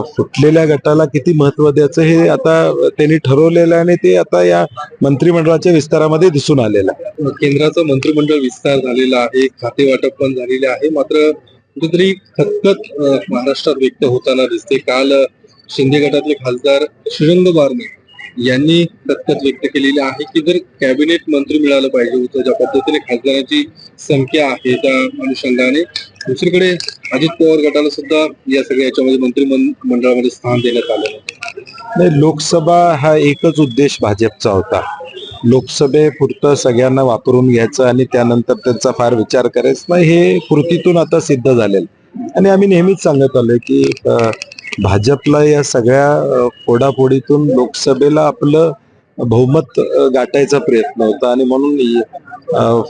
फुटलेल्या गटाला किती महत्व द्यायचं हे आता त्यांनी ठरवलेलं आहे आणि ते आता या मंत्रिमंडळाच्या विस्तारामध्ये दिसून आलेलं आहे. केंद्राचं मंत्रिमंडळ विस्तार झालेला आहे, खाते वाटप पण झालेले आहे, मात्र कुठेतरी खतखत महाराष्ट्रात व्यक्त होताना दिसते. काल शिंदे गटातले खासदार श्रीरंग बारणे यांनी खतखत व्यक्त केलेली आहे की जर कॅबिनेट मंत्री मिळालं पाहिजे होतं, ज्या पद्धतीने खासदारांची संख्या आहे त्या अनुषंगाने. दुसरीकडे अजित पवार गटाला सुद्धा या सगळ्या याच्यामध्ये मंत्रिमंडळामध्ये स्थान देण्यात आलं नाही. लोकसभा हा एकच उद्देश भाजपचा होता, लोकसभेपुरतं सगळ्यांना वापरून घ्यायचं आणि त्यानंतर त्यांचा फार विचार करायचा नाही, हे कृतीतून आता सिद्ध झालेलं. आणि आम्ही नेहमीच सांगत आलोय की भाजपला या सगळ्या फोडाफोडीतून लोकसभेला आपलं बहुमत गाठायचा प्रयत्न होता आणि म्हणून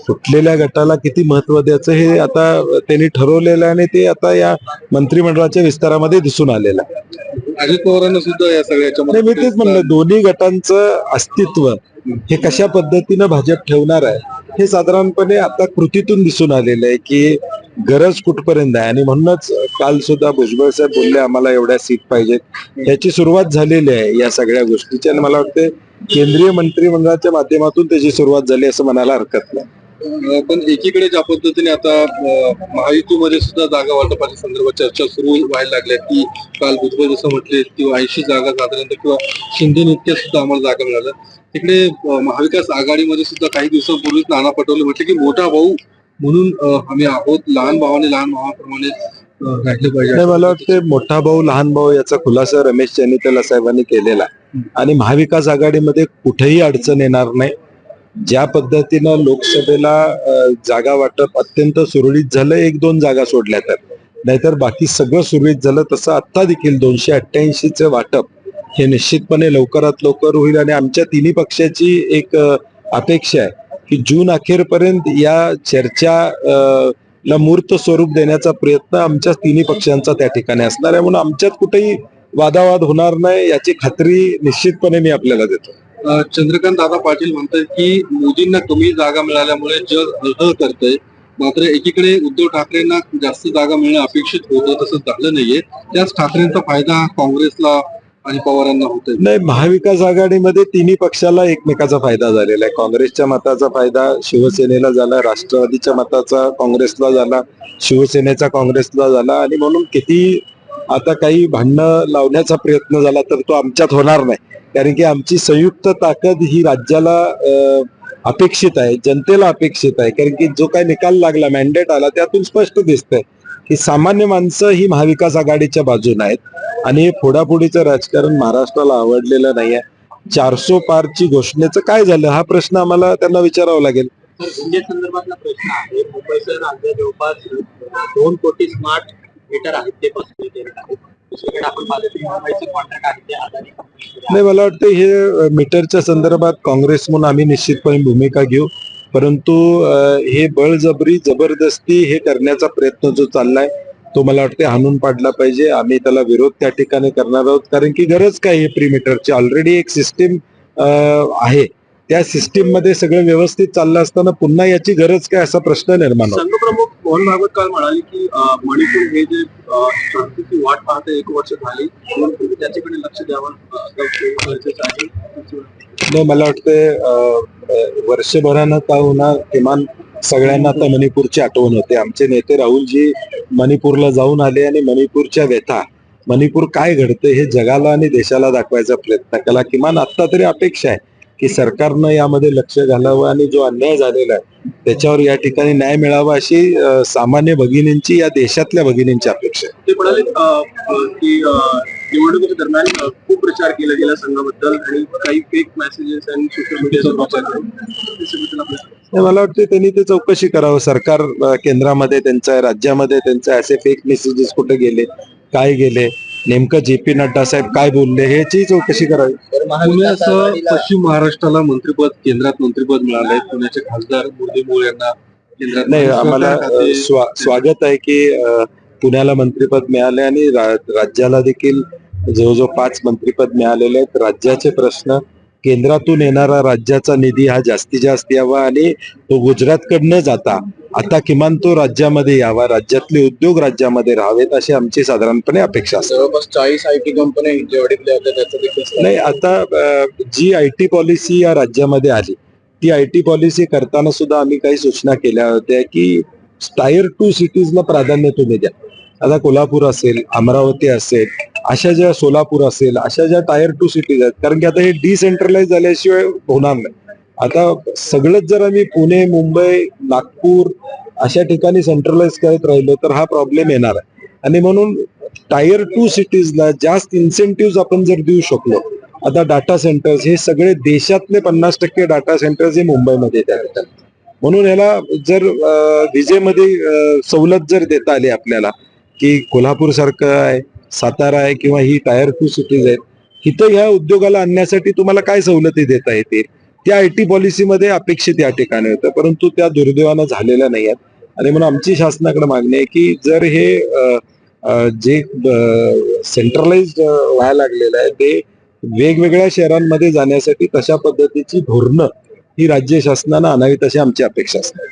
फुटलेल्या गटाला किती महत्व द्यायचं हे आता त्यांनी ठरवलेलं आहे आणि ते आता या मंत्रिमंडळाच्या विस्तारामध्ये दिसून आलेलं आहे. अजित पवारांना सुद्धा या सगळ्याच्या मी तेच म्हणलं, दोन्ही गटांचं अस्तित्व हे कशा पद्धतीनं भाजप ठेवणार आहे हे साधारणपणे आता कृतीतून दिसून आलेलं आहे की गरज कुठपर्यंत आहे. आणि म्हणूनच काल सुद्धा भुजबळ साहेब बोलले आम्हाला एवढ्या सीट पाहिजेत, याची सुरुवात झालेली आहे या सगळ्या गोष्टीची. आणि मला वाटतं केंद्रीय मंत्रिमंडळाच्या माध्यमातून त्याची सुरुवात झाली असं म्हणायला हरकत नाही. पण एकीकडे ज्या पद्धतीने आता महायुतीमध्ये सुद्धा जागा वाटपाच्या संदर्भात चर्चा सुरू व्हायला लागल्या की काल भुजबळ जसं म्हटले किंवा 80 जागा साधारणतः किंवा शिंदे इतक्या सुद्धा आम्हाला जागा मिळाल्या. तिकडे महाविकास आघाडीमध्ये सुद्धा काही दिवसांपूर्वीच नाना पटोले म्हटले की मोठा भाऊ म्हणून आम्ही आहोत, लहान भावाने लहान भावाप्रमाणे राहिले पाहिजे. मला वाटतं मोठा भाऊ लहान भाऊ याचा खुलासा रमेश चन्नीतला साहेबांनी केलेला आहे आणि महाविकास आघाडीमध्ये कुठेही अडचण येणार नाही. ज्या पद्धतीनं लोकसभेला जागा वाटप अत्यंत सुरळीत झालं, 1-2 जागा सोडल्या तर, नाहीतर बाकी सगळं सुरळीत झालं, तसं आता देखील 288चे वाटप हे निश्चितपणे लवकरात लवकर होईल. आणि आमच्या तिन्ही पक्षाची एक अपेक्षा आहे की जून अखेरपर्यंत या चर्चा मूर्त स्वरूप देण्याचा प्रयत्न आमच्या तिन्ही पक्षांचा त्या ठिकाणी असणार आहे. म्हणून आमच्यात कुठेही वादावाद होणार नाही याची खात्री निश्चितपणे मी आपल्याला देतो. चंद्रकांत दादा पाटील म्हणतात की मोदींना कमी जागा मिळाल्यामुळे जग हळहळ करतंय, मात्र एकीकडे उद्धव ठाकरेंना जास्त जागा मिळणं अपेक्षित होतं, तसं झालं नाहीये. त्याच ठाकरेंचा फायदा काँग्रेसला आणि पवारांना होतोय. नाही, महाविकास आघाडीमध्ये तिन्ही पक्षाला एकमेकाचा फायदा झालेला आहे. काँग्रेसच्या मताचा फायदा शिवसेनेला झाला, राष्ट्रवादीच्या मताचा काँग्रेसला झाला, शिवसेनेचा काँग्रेसला झाला. आणि म्हणून किती आता काही भांडणं लावण्याचा प्रयत्न झाला तर तो आमच्यात होणार नाही, कारण की आमची संयुक्त ताकद ही राज्याला अपेक्षित आहे, जनतेला अपेक्षित आहे. कारण की जो काही निकाल लागला, मॅन्डेट आला, त्यातून स्पष्ट दिसतंय की सामान्य माणसं ही महाविकास आघाडीच्या बाजूने आहेत आणि फोडाफोडीचं राजकारण महाराष्ट्राला आवडलेलं नाहीये. 400 पारची घोषणेचं काय झालं हा प्रश्न आम्हाला त्यांना विचारावा लागेल. संदर्भातला प्रश्न आहे. मुंबईसह राज्यात जवळपास 2 कोटी स्मार्ट मीटर आहेत, ते बसवले आहेत. नाही, मला वाटतं हे मीटरच्या संदर्भात काँग्रेस म्हणून आम्ही निश्चितपणे भूमिका घेऊ, परंतु हे बळजबरी जबरदस्ती हे करण्याचा प्रयत्न जो चाललाय तो मला वाटतं हाणून पाडला पाहिजे. आम्ही त्याला विरोध त्या ठिकाणी करणार आहोत, कारण की गरज काय आहे प्री मीटरची? ऑलरेडी एक सिस्टीम आहे, त्या सिस्टीम मध्ये सगळं व्यवस्थित चाललं असताना पुन्हा याची गरज काय असा प्रश्न निर्माण होतो. संघप्रमुख मोहन भागवत काल म्हणाले की मणिपूर हे जे शांतीची वाट पाहते 1 वर्ष झाली, त्याच्याकडे लक्ष द्यावं गरजेचं आहे. नाही, मला वाटतं वर्षभरानं का होणार, किमान सगळ्यांना आता मणिपूरची आठवण होते. आमचे नेते राहुलजी मणिपूरला जाऊन आले आणि मणिपूरच्या व्यथा, मणिपूर काय घडतं हे जगाला आणि देशाला दाखवायचा प्रयत्न केला. किमान आता तरी अपेक्षा आहे की सरकारनं यामध्ये लक्ष घालावं आणि जो अन्याय झालेला आहे त्याच्यावर या ठिकाणी न्याय मिळावा अशी सामान्य भगिनींची, या देशातल्या भगिनींची अपेक्षा आहे. ते म्हणाले की निवडणुकीच्या दरम्यान खूप प्रचार केला गेला संघाबद्दल आणि काही फेक मेसेजेस आणि सोशल मीडियाचा वापर केला. मला वाटतं त्यांनी ते चौकशी करावं. सरकार केंद्रामध्ये त्यांचं आहे, राज्यामध्ये त्यांचं, असे फेक मेसेजेस कुठे गेले, काय गेले, नेमकं JP नड्डा साहेब काय बोलले ह्याची चौकशी करावी. पुण्यासह पश्चिम महाराष्ट्राला मंत्रिपद, केंद्रात मंत्रिपद मिळालंय. पुण्याचे खासदार मुरलीमोहोळ यांना केंद्रात. नाही, आम्हाला स्वागत आहे की पुण्याला मंत्रिपद मिळाले आणि राज्याला देखील जवळजवळ 5 मंत्रिपद मिळालेले आहेत. राज्याचे प्रश्न, केंद्रातून येणारा राज्याचा निधी हा जास्तीत जास्त यावा आणि तो गुजरातकडनं जाता आता किमान तो राज्यामध्ये यावा, राज्यातले उद्योग राज्यामध्ये राहावेत अशी आमची साधारणपणे अपेक्षा असते. जवळपास 40 IT कंपन्या हिंजेवाडीतल्या होत्या त्याचं देखील नाही, आता जी IT पॉलिसी या राज्यामध्ये आली ती IT पॉलिसी करताना सुद्धा आम्ही काही सूचना केल्या होत्या की टायर 2 सिटीजला प्राधान्य तुम्ही द्या. आता कोल्हापूर असेल, अमरावती असेल, अशा ज्या सोलापूर असेल, अशा ज्या टायर 2 सिटीज आहेत, कारण की आता हे डिसेंट्रलाइज झाल्याशिवाय होणार नाही. आता सगळंच जर आम्ही पुणे, मुंबई, नागपूर अशा ठिकाणी सेंट्रलाइज करत राहिलो तर हा प्रॉब्लेम येणार आहे. आणि म्हणून टायर 2 सिटीजला जास्त इन्सेंटिव्ह आपण जर देऊ शकलो, आता डाटा सेंटर्स हे सगळे देशातले 50% डाटा सेंटर्स हे मुंबईमध्ये येतात. म्हणून याला जर विजेमध्ये सवलत जर देता आली आपल्याला की कोल्हापूर सारखं आहे, सातारा आहे किंवा ही टायर 2 सिटीज आहेत, इथं ह्या उद्योगाला आणण्यासाठी तुम्हाला काय सवलती देता येतील त्या IT पॉलिसीमध्ये अपेक्षित या ठिकाणी होतं, परंतु त्या दुर्दैवानं झालेल्या नाही आहेत. आणि म्हणून आमची शासनाकडे मागणी आहे की जर हे जे सेंट्रलाइज व्हायला लागलेलं आहे ते वेगवेगळ्या शहरांमध्ये जाण्यासाठी तशा पद्धतीची धोरणं ही राज्य शासनानं आणावीत अशी आमची अपेक्षा असते.